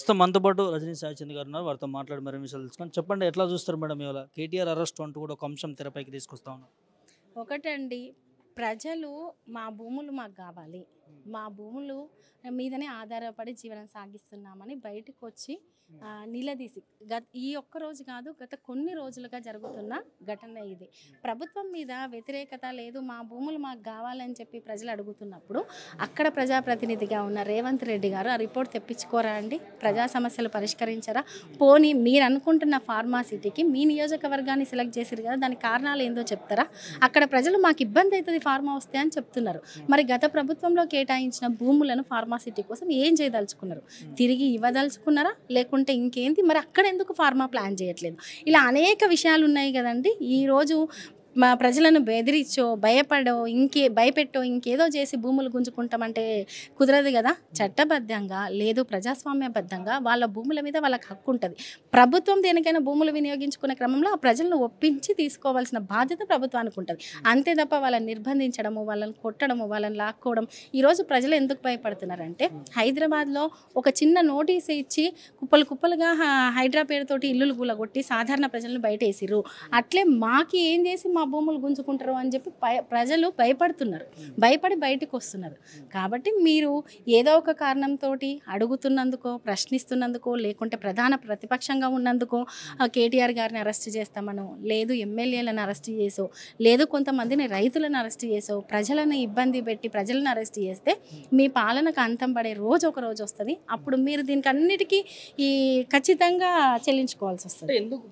ప్రస్తుతం మనతో పాటు రజనీ సాయిచంద్ గారు ఉన్నారు. వారితో మాట్లాడి మరిన్ని విషయాలు తెలుసుకొని చెప్పండి ఎట్లా చూస్తారు మేడం ఇవాళ కేటీఆర్ అరెస్ట్ అంటూ కూడా ఒక అంశం తెరపైకి తీసుకొస్తా ఉన్నారు. ఒకటండి, ప్రజలు మా భూములు మాకు కావాలి, మా భూములు మీదనే ఆధారపడి జీవనం సాగిస్తున్నామని బయటకు వచ్చి నిలదీసి ఈ ఒక్క రోజు కాదు, గత కొన్ని రోజులుగా జరుగుతున్న ఘటన ఇది. ప్రభుత్వం మీద వ్యతిరేకత లేదు, మా భూములు మాకు కావాలని చెప్పి ప్రజలు అడుగుతున్నప్పుడు అక్కడ ప్రజాప్రతినిధిగా ఉన్న రేవంత్ రెడ్డి గారు ఆ రిపోర్ట్ తెప్పించుకోరా అండి? ప్రజా సమస్యలు పరిష్కరించరా? పోనీ మీరు అనుకుంటున్న ఫార్మాసిటీకి మీ నియోజకవర్గాన్ని సెలెక్ట్ చేశారు కదా, దానికి కారణాలు ఏందో చెప్తారా? అక్కడ ప్రజలు మాకు ఇబ్బంది అవుతుంది ఫార్మా వస్తే అని చెప్తున్నారు. మరి గత ప్రభుత్వంలో కేటాయించిన భూములను ఫార్మాసిటీ కోసం ఏం చేయదలుచుకున్నారు? తిరిగి ఇవ్వదలుచుకున్నారా లేకుంటే ఇంకేంటి? మరి అక్కడ ఎందుకు ఫార్మా ప్లాన్ చేయట్లేదు? ఇలా అనేక విషయాలు ఉన్నాయి కదండి. ఈరోజు మా ప్రజలను బెదిరించో భయపెట్టో ఇంకేదో చేసి భూములు గుంజుకుంటామంటే కుదరదు కదా. చట్టబద్ధంగా లేదు, ప్రజాస్వామ్యబద్ధంగా వాళ్ళ భూముల మీద వాళ్ళకి హక్కు ఉంటుంది. ప్రభుత్వం దేనికైనా భూములు వినియోగించుకునే క్రమంలో ఆ ప్రజలను ఒప్పించి తీసుకోవాల్సిన బాధ్యత ప్రభుత్వానికి ఉంటుంది. అంతే తప్ప వాళ్ళని నిర్బంధించడము, వాళ్ళని కొట్టడము, వాళ్ళని లాక్కోవడం. ఈరోజు ప్రజలు ఎందుకు భయపడుతున్నారంటే, హైదరాబాద్లో ఒక చిన్న నోటీస్ ఇచ్చి కుప్పలుగా హైడ్రా పేరుతోటి ఇల్లులు కూలగొట్టి సాధారణ ప్రజలను బయట వేసిర్రు. అట్లే మాకి ఏం చేసి మా భూములు గుంజుకుంటారు అని చెప్పి ప్రజలు భయపడుతున్నారు, భయపడి బయటకు వస్తున్నారు. కాబట్టి మీరు ఏదో ఒక కారణంతో అడుగుతున్నందుకో, ప్రశ్నిస్తున్నందుకో, లేకుంటే ప్రధాన ప్రతిపక్షంగా ఉన్నందుకో కేటీఆర్ గారిని అరెస్ట్ చేస్తామనో, లేదు ఎమ్మెల్యేలను అరెస్ట్ చేసో, లేదు కొంతమందిని రైతులను అరెస్ట్ చేసో, ప్రజలను ఇబ్బంది పెట్టి ప్రజలను అరెస్ట్ చేస్తే మీ పాలనకు అంతం పడే రోజు ఒక రోజు వస్తుంది. అప్పుడు మీరు దీనికి అన్నిటికీ ఖచ్చితంగా చెల్లించుకోవాల్సి వస్తుంది. ఎందుకు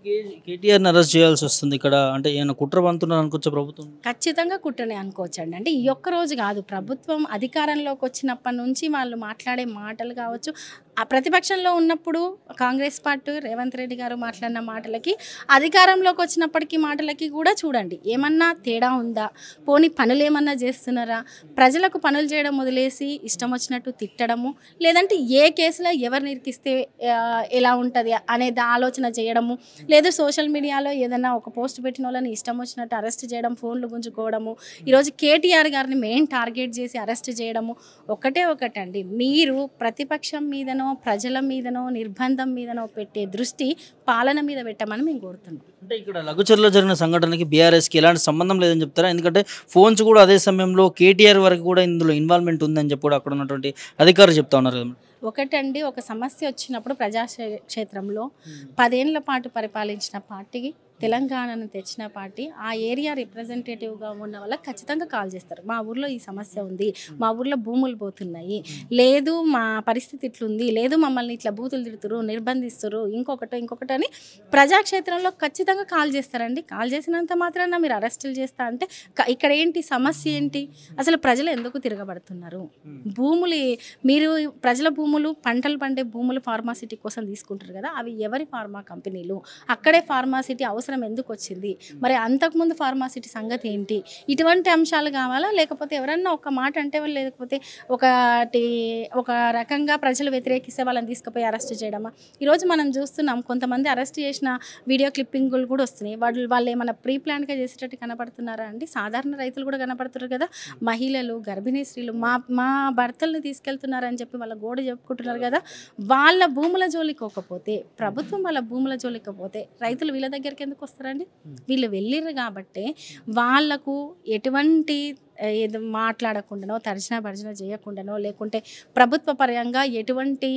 కేటీఆర్ని అరెస్ట్ చేయాల్సి వస్తుంది ఇక్కడ? అంటే ఏమైనా కుట్ర అనుకోవచ్చు ప్రభుత్వం? ఖచ్చితంగా కుట్రనే అనుకోవచ్చండి. అంటే ఈ ఒక్క రోజు కాదు, ప్రభుత్వం అధికారంలోకి వచ్చినప్పటి నుంచి వాళ్ళు మాట్లాడే మాటలు కావచ్చు, ఆ ప్రతిపక్షంలో ఉన్నప్పుడు కాంగ్రెస్ పార్టీ రేవంత్ రెడ్డి గారు మాట్లాడిన మాటలకి, అధికారంలోకి వచ్చినప్పటికీ మాటలకి కూడా చూడండి ఏమన్నా తేడా ఉందా? పోనీ పనులు ఏమన్నా చేస్తున్నారా? ప్రజలకు పనులు చేయడం వదిలేసి ఇష్టం వచ్చినట్టు తిట్టడము, లేదంటే ఏ కేసులో ఎవరు నిరికిస్తే ఎలా ఉంటుంది అనేది ఆలోచన చేయడము, లేదు సోషల్ మీడియాలో ఏదైనా ఒక పోస్ట్ పెట్టిన వాళ్ళని ఇష్టం వచ్చినట్టు అరెస్ట్ చేయడం, ఫోన్లు గుంజుకోవడము, ఈరోజు కేటీఆర్ గారిని మెయిన్ టార్గెట్ చేసి అరెస్ట్ చేయడము. ఒకటండి, మీరు ప్రతిపక్షం మీదనో ప్రజల మీదనో నిర్బంధం మీదనో పెట్టే దృష్టి పాలన మీద పెట్టమని మేము కోరుతున్నాం. అంటే ఇక్కడ లఘుచర్లో జరిగిన సంఘటనకి బీఆర్ఎస్కి ఎలాంటి సంబంధం లేదని చెప్తారా? ఎందుకంటే ఫోన్స్ కూడా అదే సమయంలో కేటీఆర్ వరకు కూడా ఇందులో ఇన్వాల్వ్మెంట్ ఉందని చెప్పి అక్కడ ఉన్నటువంటి అధికారులు చెప్తా ఉన్నారు కదా. ఒకటండి, ఒక సమస్య వచ్చినప్పుడు ప్రజాక్షేత్రంలో 10 ఏళ్ల పాటు పరిపాలించిన పార్టీకి, తెలంగాణను తెచ్చిన పార్టీ, ఆ ఏరియా రిప్రజెంటేటివ్గా ఉన్న వాళ్ళకి ఖచ్చితంగా కాల్ చేస్తారు. మా ఊర్లో ఈ సమస్య ఉంది, మా ఊర్లో భూములు పోతున్నాయి, లేదు మా పరిస్థితి ఇట్లుంది, లేదు మమ్మల్ని ఇట్లా బూతులు తిడుతురు, నిర్బంధిస్తురు, ఇంకొకటి అని ప్రజాక్షేత్రంలో ఖచ్చితంగా కాల్ చేస్తారండి. కాల్ చేసినంత మాత్రాన మీరు అరెస్టులు చేస్తా అంటే ఇక్కడ ఏంటి సమస్య ఏంటి? అసలు ప్రజలు ఎందుకు తిరగబడుతున్నారు? భూములు మీరు ప్రజల భూములు, పంటలు పండే భూములు ఫార్మాసిటీ కోసం తీసుకుంటారు కదా, అవి ఎవరి ఫార్మా కంపెనీలు? అక్కడే ఫార్మాసిటీ అవసరం ఎందుకు వచ్చింది? మరి అంతకుముందు ఫార్మాసిటీ సంగతి ఏంటి? ఇటువంటి అంశాలు కావాలా? లేకపోతే ఎవరన్నా ఒక మాట అంటే వాళ్ళు, లేకపోతే ఒక రకంగా ప్రజలు వ్యతిరేకిస్తే వాళ్ళని తీసుకుపోయి అరెస్ట్ చేయడమా? ఈరోజు మనం చూస్తున్నాం, కొంతమంది అరెస్ట్ చేసిన వీడియో క్లిప్పింగులు కూడా వస్తున్నాయి. వాళ్ళు ఏమైనా ప్రీ ప్లాన్గా చేసేటట్టు కనపడుతున్నారా అండి? సాధారణ రైతులు కూడా కనపడుతున్నారు కదా, మహిళలు, గర్భిణీ స్త్రీలు మా భర్తల్ని తీసుకెళ్తున్నారని చెప్పి వాళ్ళ గోడ చెప్పుకుంటున్నారు కదా. వాళ్ళ భూముల జోలికోకపోతే, ప్రభుత్వం వాళ్ళ భూముల జోలికపోతే రైతులు వీళ్ళ దగ్గరికి ఎందుకు వస్తారండి? వీళ్ళు వెళ్ళిర్రు కాబట్టి వాళ్లకు ఎటువంటి ఏదో మాట్లాడకుండానో, తర్జన చేయకుండానో, లేకుంటే ప్రభుత్వ పరంగా ఎటువంటి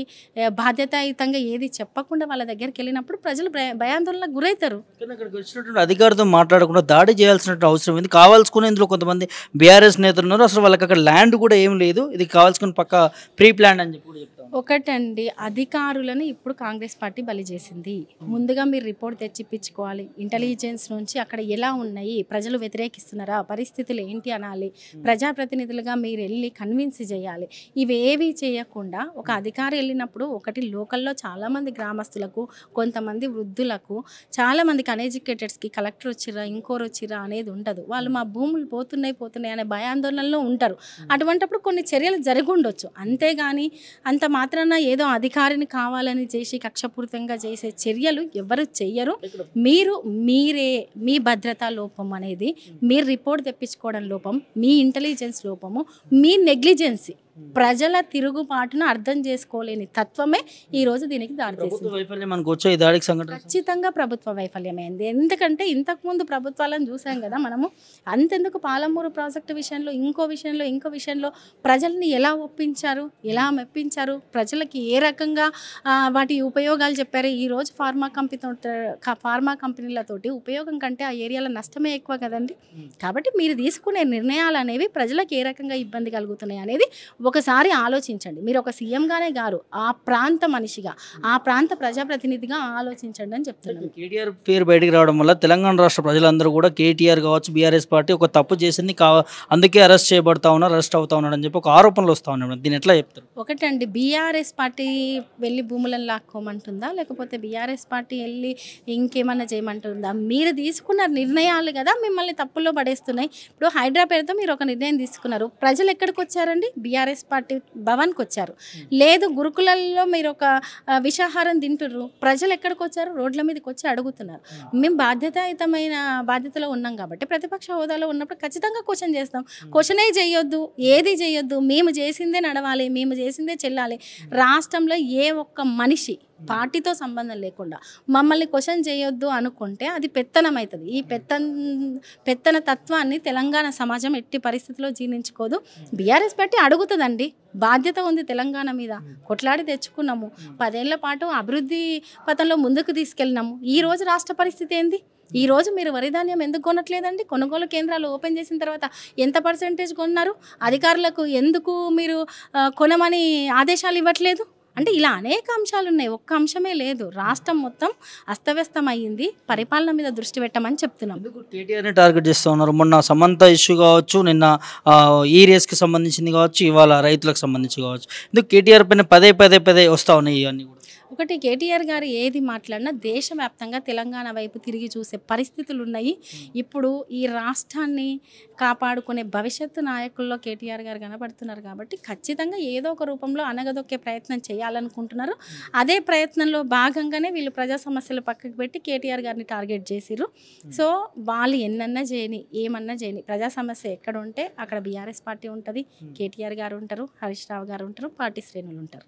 బాధ్యతాయుతంగా ఏది చెప్పకుండా వాళ్ళ దగ్గరికి వెళ్ళినప్పుడు ప్రజలు భయాందోళనకు గురవుతారు. అక్కడికి వచ్చినటువంటి అధికారితో మాట్లాడకుండా దాడి చేయాల్సిన అవసరం ఏంది? కావాల్సుకుని ఇందులో కొంతమంది బీఆర్ఎస్ నేతలు ఉన్నారు, అసలు వాళ్ళకి అక్కడ ల్యాండ్ కూడా ఏం లేదు, ఇది కావాల్సుకుని పక్క ప్రీ ప్లాన్ అని చెప్పి చెప్తాం. ఒకటండి, అధికారులను ఇప్పుడు కాంగ్రెస్ పార్టీ బలి చేసింది. ముందుగా మీరు రిపోర్ట్ తెచ్చిపించుకోవాలి, ఇంటెలిజెన్స్ నుంచి అక్కడ ఎలా ఉన్నాయి, ప్రజలు వ్యతిరేకిస్తున్నారా, పరిస్థితులు ఏంటి అనాలి. ప్రజాప్రతినిధులుగా మీరు వెళ్ళి కన్విన్స్ చేయాలి. ఇవేవి చేయకుండా ఒక అధికారి వెళ్ళినప్పుడు, ఒకటి లోకల్లో చాలామంది గ్రామస్తులకు, కొంతమంది వృద్ధులకు, చాలామందికి అన్ఎడ్యుకేటెడ్స్కి కలెక్టర్ వచ్చిరా ఇంకోరు వచ్చిరా అనేది ఉండదు. వాళ్ళు మా భూములు పోతున్నాయి అనే భయాందోళనలో ఉంటారు. అటువంటిప్పుడు కొన్ని చర్యలు జరిగి ఉండొచ్చు, అంతేగాని అంత మాత్రాన ఏదో అధికారిని కావాలని చేసి కక్షపూరితంగా చేసే చర్యలు ఎవరు చెయ్యరు. మీరే మీ భద్రతా లోపం అనేది, మీరు రిపోర్ట్ తెప్పించుకోవడం లోపం, మీ ఇంటెలిజెన్స్ లోపము, మీ నెగ్లిజెన్సీ ప్రజల తిరుగుబాటును అర్థం చేసుకోలేని తత్వమే ఈరోజు దీనికి దారితీసింది. ప్రభుత్వ వైఫల్యం అనుకోవచ్చా ఈ దాడికి సంఘటన? ఖచ్చితంగా ప్రభుత్వ వైఫల్యమైంది. ఎందుకంటే ఇంతకుముందు ప్రభుత్వాలను చూసాం కదా మనము. అంతెందుకు పాలమూరు ప్రాజెక్టు విషయంలో, ఇంకో విషయంలో ప్రజల్ని ఎలా ఒప్పించారు, ఎలా మెప్పించారు, ప్రజలకి ఏ రకంగా వాటి ఉపయోగాలు చెప్పారు. ఈరోజు ఫార్మా కంపెనీలతోటి ఉపయోగం కంటే ఆ ఏరియాలో నష్టమే ఎక్కువ కదండి. కాబట్టి మీరు తీసుకునే నిర్ణయాలు అనేవి ప్రజలకు ఏ రకంగా ఇబ్బంది కలుగుతున్నాయి అనేది ఒకసారి ఆలోచించండి. మీరు ఒక సీఎంగానే గారు, ఆ ప్రాంత మనిషిగా, ఆ ప్రాంత ప్రజాప్రతినిధిగా ఆలోచించండి అని చెప్తున్నాను. కేటీఆర్ పేరు బయటికి రావడం వల్ల తెలంగాణ రాష్ట్ర ప్రజలందరూ కూడా కేటీఆర్ కావచ్చు, బీఆర్ఎస్ పార్టీ ఒక తప్పు చేసింది అందుకే అరెస్ట్ అవుతా ఉన్నాడు అని చెప్పి ఒక ఆరోపణలు వస్తూ ఉన్నాయి. దీన్ని ఎట్లా చెప్తారు? ఒకటండి, బీఆర్ఎస్ పార్టీ వెళ్ళి భూములను లాక్కోమంటుందా, లేకపోతే బీఆర్ఎస్ పార్టీ వెళ్ళి ఇంకేమన్నా చేయమంటుందా? మీరు తీసుకున్న నిర్ణయాలు కదా మిమ్మల్ని తప్పుల్లో పడేస్తున్నాయి. ఇప్పుడు హైడ్రా పేరుతో మీరు ఒక నిర్ణయం తీసుకున్నారు. ప్రజలు ఎక్కడికి వచ్చారండి? బీఆర్ఎస్ పార్టీ భవన్కి వచ్చారు. లేదు గురుకులలో మీరు ఒక విషాహారం తింటుర్రు, ప్రజలు ఎక్కడికి వచ్చారు? రోడ్ల మీదకి వచ్చి అడుగుతున్నారు. మేము బాధ్యతాయుతమైన బాధ్యతలో ఉన్నాం కాబట్టి ప్రతిపక్ష హోదాలో ఉన్నప్పుడు ఖచ్చితంగా క్వశ్చన్ చేస్తాం. క్వశ్చనే చేయొద్దు, ఏది చేయొద్దు, మేము చేసిందే నడవాలి, మేము చేసిందే చెల్లాలి. రాష్ట్రంలో ఏ ఒక్క మనిషి పార్టీతో సంబంధం లేకుండా మమ్మల్ని క్వశ్చన్ చేయొద్దు అనుకుంటే అది పెత్తనం అవుతుంది. ఈ పెత్తన తత్వాన్ని తెలంగాణ సమాజం ఎట్టి పరిస్థితిలో జీర్ణించుకోదు. బీఆర్ఎస్ పార్టీ అడుగుతుందండి, బాధ్యత ఉంది తెలంగాణ మీద. కొట్లాడి తెచ్చుకున్నాము, 10 ఏళ్ల పాటు అభివృద్ధి పథంలో ముందుకు తీసుకెళ్ళినాము. ఈ రోజు రాష్ట్ర పరిస్థితి ఏంది? ఈ రోజు మీరు వరిధాన్యం ఎందుకు కొనట్లేదండి? కొనుగోలు కేంద్రాలు ఓపెన్ చేసిన తర్వాత ఎంత పర్సెంటేజ్ కొన్నారు? అధికారులకు ఎందుకు మీరు కొనమని ఆదేశాలు ఇవ్వట్లేదు? అంటే ఇలా అనేక అంశాలు ఉన్నాయి, ఒక్క అంశమే లేదు. రాష్ట్రం మొత్తం అస్తవ్యస్తం అయ్యింది. పరిపాలన మీద దృష్టి పెట్టమని చెప్తున్నాం. కేటీఆర్ని టార్గెట్ చేస్తూ ఉన్నారు. మొన్న సమంత ఇష్యూ కావచ్చు, నిన్న ఈ రేస్కి సంబంధించింది కావచ్చు, ఇవాళ రైతులకు సంబంధించి కావచ్చు. ఎందుకు కేటీఆర్ పైన పదే వస్తూ ఉన్నాయి ఇవన్నీ కూడా? ఒకటి, కేటీఆర్ గారు ఏది మాట్లాడినా దేశవ్యాప్తంగా తెలంగాణ వైపు తిరిగి చూసే పరిస్థితులు ఉన్నాయి. ఇప్పుడు ఈ రాష్ట్రాన్ని కాపాడుకునే భవిష్యత్తు నాయకుల్లో కేటీఆర్ గారు కనబడుతున్నారు. కాబట్టి ఖచ్చితంగా ఏదో ఒక రూపంలో అనగదొక్కే ప్రయత్నం చేయాలనుకుంటున్నారు. అదే ప్రయత్నంలో భాగంగానే వీళ్ళు ప్రజా సమస్యలు పక్కకు పెట్టి కేటీఆర్ గారిని టార్గెట్ చేసిర్రు. సో వాళ్ళు ఎన్నన్నా చేయని, ఏమన్నా చేయని, ప్రజా సమస్య ఎక్కడ ఉంటే అక్కడ బీఆర్ఎస్ పార్టీ ఉంటుంది, కేటీఆర్ గారు ఉంటారు, హరీష్ రావు గారు ఉంటారు, పార్టీ శ్రేణులు ఉంటారు.